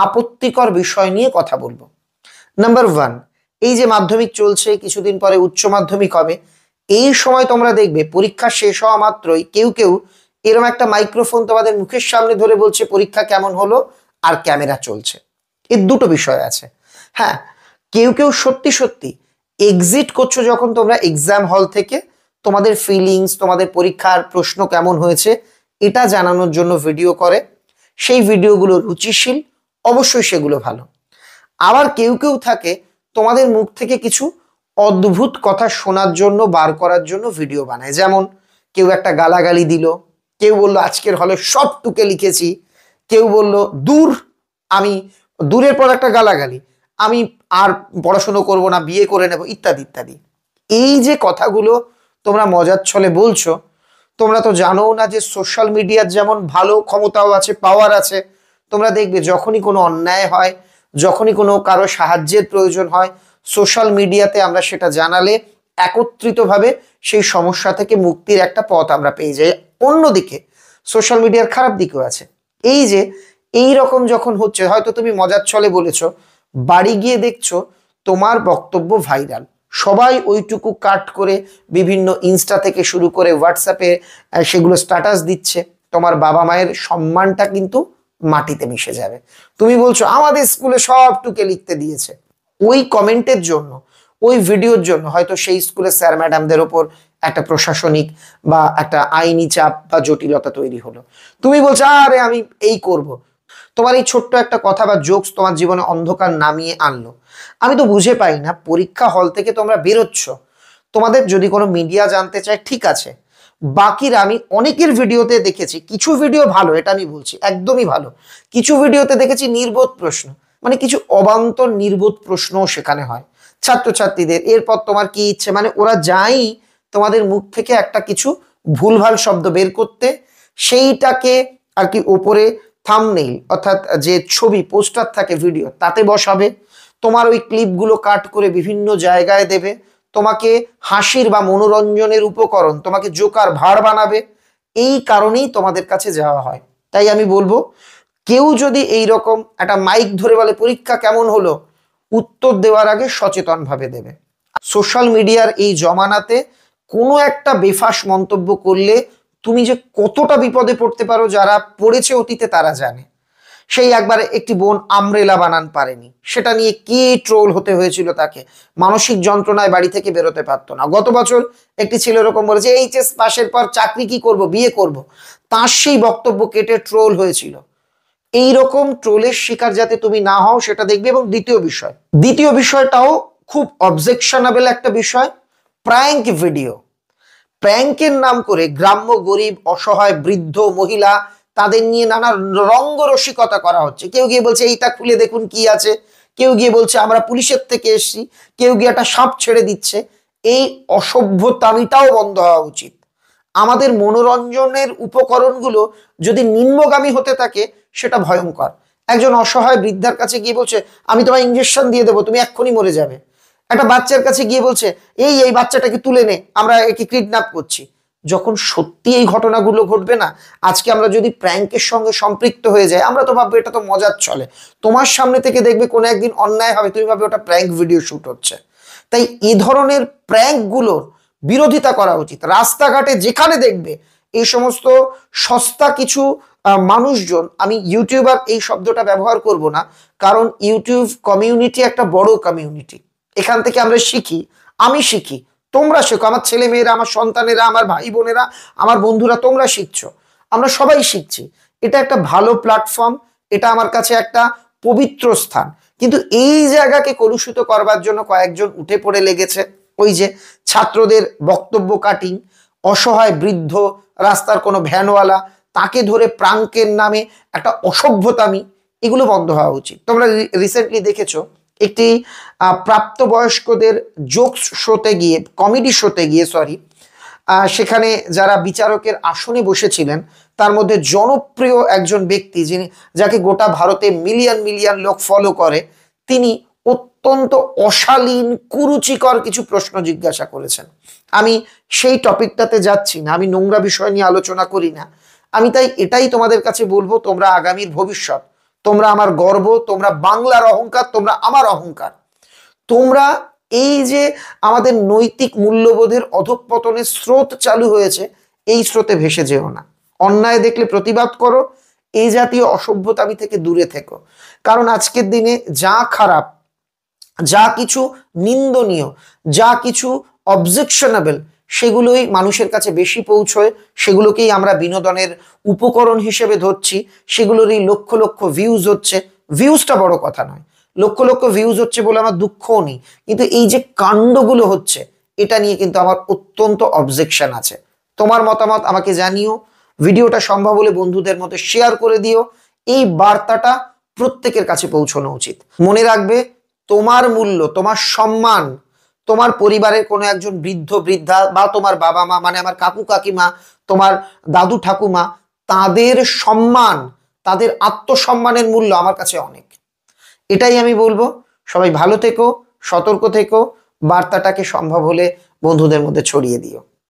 আপত্তিকর বিষয় নিয়ে কথা বলবো। নাম্বার 1, এই যে মাধ্যমিক চলছে, কিছুদিন পরে উচ্চ মাধ্যমিক হবে, এই সময় তোমরা দেখবে পরীক্ষা শেষ হওয়া মাত্রই কেউ কেউ এরকম একটা মাইক্রোফোন তোমাদের মুখের সামনে ধরে বলছে পরীক্ষা কেমন হলো, আর ক্যামেরা চলছে। এর দুটো বিষয় আছে। হ্যাঁ, কেউ কেউ সত্যি সত্যি এক্সিট করছো যখন তোমরা এক্সাম হল থেকে, তোমাদের ফিলিংস, তোমাদের পরীক্ষার প্রশ্ন কেমন হয়েছে এটা জানানোর জন্য ভিডিও করে। সেই ভিডিওগুলো রুচিশীল, অবশ্যই সেগুলো ভালো। আবার কেউ কেউ থাকে তোমাদের মুখ থেকে কিছু অদ্ভুত কথা শোনার জন্য, বার করার জন্য ভিডিও বানায়। যেমন কেউ একটা গালাগালি দিল, কেউ বলল আজকের হলে সব টুকে লিখেছি, কেউ বলল দূর, আমি দূরের পর একটা গালাগালি, আমি আর পড়াশুনো করব না, বিয়ে করে নেব, ইত্যাদি ইত্যাদি। এই যে কথাগুলো তোমরা মজার ছলে বলছো, তোমরা তো জানো না যে সোশ্যাল মিডিয়ার যেমন ভালো ক্ষমতাও আছে, পাওয়ার আছে। তোমরা দেখবে যখনই কোনো অন্যায় হয়, যখনই কোনো কারো সাহায্যের প্রয়োজন হয়, সোশ্যাল মিডিয়াতে আমরা সেটা জানালে একত্রিতভাবে সেই সমস্যা থেকে মুক্তির একটা পথ আমরা পেয়ে যাই। অন্যদিকে সোশ্যাল মিডিয়ার খারাপ দিকও আছে। এই যে এই রকম যখন হচ্ছে, হয়তো তুমি মজার ছলে বলেছো, বাড়ি গিয়ে দেখছো তোমার বক্তব্য ভাইরাল, সবাই ওইটুকু কাট করে বিভিন্ন ইনস্টা থেকে শুরু করে হোয়াটসঅ্যাপে সেগুলো স্ট্যাটাস দিচ্ছে, তোমার বাবা মায়ের সম্মানটা কিন্তু মাটিতে মিশে যাবে। তুমি বলছো আমাদের স্কুলে সব টুকে লিখতে দিয়েছে, ওই কমেন্টের জন্য, ওই ভিডিওর জন্য হয়তো সেই স্কুলের স্যার ম্যাডামদের ওপর একটা প্রশাসনিক বা একটা আইনি চাপ বা জটিলতা তৈরি হলো। তুমি বলছো আরে আমি এই করব। তোমার এই ছোট্ট একটা কথা বা জোকস তোমার জীবনে অন্ধকার নামিয়ে আনলো। আমি তো বুঝে পাই না, পরীক্ষা হল থেকে তোমরা বেরোচ্ছ, তোমাদের যদি কোনো মিডিয়া জানতে চায় ঠিক আছে, বাকির আমি অনেকের ভিডিওতে দেখেছি, কিছু ভিডিও ভালো, এটা আমি বলছি একদমই ভালো, কিছু ভিডিওতে দেখেছি নির্বোধ প্রশ্ন, মানে কিছু অবান্তর নির্বোধ প্রশ্নও সেখানে হয় ছাত্রছাত্রীদের। এরপর তোমার কি ইচ্ছে, মানে ওরা যাই তোমাদের মুখ থেকে একটা কিছু ভুলভাল শব্দ বের করতে, সেইটাকে আর কি ওপরে থাম্বনেইল অর্থাৎ যে ছবি পোস্টার থাকে ভিডিও তাতে বসাবে, তোমার ওই ক্লিপগুলো কাট করে বিভিন্ন জায়গায় দেবে, তোমাকে হাসির বা মনোরঞ্জনের উপকরণ, তোমাকে জোকার ভাড় বানাবে। এই কারণেই তোমাদের কাছে যাওয়া হয়। তাই আমি বলবো, কেউ যদি এই রকম একটা মাইক ধরে বলে পরীক্ষা কেমন হলো, উত্তর দেওয়ার আগে সচেতন ভাবে দেবে। সোশ্যাল মিডিয়ার এই জমানাতে কোনো একটা বেফাস মন্তব্য করলে তুমি যে কতটা বিপদে পড়তে পারো, যারা পড়েছে অতীতে তারা জানে। সেই একবার একটি বোন আমব্রেলা বানান পারেনি, সেটা নিয়ে কি ট্রোল হতে হয়েছিল, তাকে মানসিক যন্ত্রণায় বাড়ি থেকে বেরোতে পারতো না। গত বছর একটি ছেলে এরকম বলেছে এইচএস পাশের পর চাকরি কি করব, বিয়ে করব, তার সেই বক্তব্য কেটে ট্রোল হয়েছিল। এই রকম ট্রোলের শিকার যাতে তুমি না হও সেটা দেখবে। এবং দ্বিতীয় বিষয়টাও খুব অবজেকশনেবল একটা বিষয়, প্র্যাঙ্ক ভিডিও। প্র্যাঙ্কের নাম করে গ্রাম্য গরিব অসহায় বৃদ্ধ মহিলা তাদের নিয়ে নানা রঙ্গরসিকতা করা হচ্ছে। কেউ গিয়ে বলছে এইটা খুলে দেখুন কি আছে, কেউ গিয়ে বলছে আমরা পুলিশের থেকে এসেছি, কেউ গিয়ে একটা সাপ ছেড়ে দিচ্ছে। এই অসভ্যতামিটাও বন্ধ হওয়া উচিত। আমাদের মনোরঞ্জনের উপকরণগুলো যদি নিম্নগামী হতে থাকে সেটা ভয়ঙ্কর। একজন অসহায় বৃদ্ধার কাছে গিয়ে বলছে আমি তোমায় ইঞ্জেকশন দিয়ে দেবো, তুমি এক্ষুনি মরে যাবে। একটা বাচ্চার কাছে গিয়ে বলছে এই বাচ্চাটাকে তুলে নে, আমরা একে কিডন্যাপ করছি। যখন সত্যি এই ঘটনাগুলো ঘটবে না, আজকে আমরা যদি প্র্যাঙ্কের সঙ্গে সম্পৃক্ত হয়ে যাই, আমরা তো ভাববো এটা তো মজার চলে, তোমার সামনে থেকে দেখবে কোনো একদিন অন্যায় হবে, তুমি ভাববে ওটা প্র্যাঙ্ক ভিডিও শুট হচ্ছে। তাই এই ধরনের প্র্যাঙ্কগুলোর বিরোধিতা করা উচিত। রাস্তাঘাটে যেখানে দেখবে এই সমস্ত সস্তা কিছু মানুষজন, আমি ইউটিউবার এই শব্দটা ব্যবহার করব না, কারণ ইউটিউব কমিউনিটি একটা বড় কমিউনিটি, এখান থেকে আমরা শিখি, আমি শিখি, তোমরা শেখো, আমার ছেলে মেয়েরা, আমার সন্তানেরা, আমার ভাই বোনেরা, আমার বন্ধুরা, তোমরা শিখছো, আমরা সবাই শিখছি। এটা একটা ভালো প্ল্যাটফর্ম, এটা আমার কাছে একটা পবিত্র স্থান। কিন্তু এই জায়গাকে কলুষিত করবার জন্য কয়েকজন উঠে পড়ে লেগেছে। ওই যে ছাত্রদের বক্তব্য কাটিং, অসহায় বৃদ্ধ, রাস্তার কোনো ভ্যানওয়ালা, তাকে ধরে প্রাঙ্কের নামে একটা অসভ্যতামি, এগুলো বন্ধ হওয়া উচিত। তোমরা রিসেন্টলি দেখেছো একটি প্রাপ্তবয়স্কদের জোকস শোতে গিয়ে, কমেডি শোতে গিয়ে সেখানে যারা বিচারকের আসনে বসেছিলেন তার মধ্যে জনপ্রিয় একজন ব্যক্তি, যিনি যাকে গোটা ভারতে মিলিয়ন মিলিয়ন লোক ফলো করে, তিনি অত্যন্ত অশালীন কুরুচিকর কিছু প্রশ্ন জিজ্ঞাসা করেছেন। আমি সেই টপিকটাতে যাচ্ছি না, আমি নোংরা বিষয় নিয়ে আলোচনা করি না। আমি তাই এটাই তোমাদের কাছে বলবো, তোমরা আগামীর ভবিষ্যৎ, তোমরা আমার গর্ব, তোমরা বাংলার অহংকার, তোমরা আমার অহংকার। তোমরা এই যে আমাদের নৈতিক মূল্যবোধের অধঃপতনের স্রোত চালু হয়েছে, এই স্রোতে ভেসে যেও না। অন্যায় দেখলে প্রতিবাদ করো, এই জাতীয় অসভ্যতামি থেকে দূরে থেকো। কারণ আজকের দিনে যা খারাপ, যা কিছু নিন্দনীয়, যা কিছু অবজেকশনেবল, সেগুলোই মানুষের কাছে বেশি পৌঁছয়, সেগুলোকেই আমরা বিনোদনের উপকরণ হিসেবে ধরছি, সেগুলোরই লক্ষ লক্ষ ভিউজ হচ্ছে। ভিউজটা বড় কথা নয়, লক্ষ লক্ষ ভিউজ হচ্ছে বলে আমার দুঃখও নেই, কিন্তু এই যে কাণ্ডগুলো হচ্ছে, এটা নিয়ে কিন্তু আমার অত্যন্ত অবজেকশন আছে। তোমার মতামত আমাকে জানিও, ভিডিওটা সম্ভব হলে বন্ধুদের মধ্যে শেয়ার করে দিও। এই বার্তাটা প্রত্যেকের কাছে পৌঁছানো উচিত। মনে রাখবে, তোমার মূল্য, তোমার সম্মান, তোমার পরিবারের কোনো একজন বৃদ্ধ বৃদ্ধা বা তোমার বাবা মা, মানে আমার কাকু কাকিমা, তোমার দাদু ঠাকুমা, তাদের সম্মান, তাদের আত্মসম্মানের মূল্য আমার কাছে অনেক। এটাই আমি বলবো। সবাই ভালো থেকো, সতর্ক থেকো, বার্তাটাকে সম্ভব হলে বন্ধুদের মধ্যে ছড়িয়ে দিও।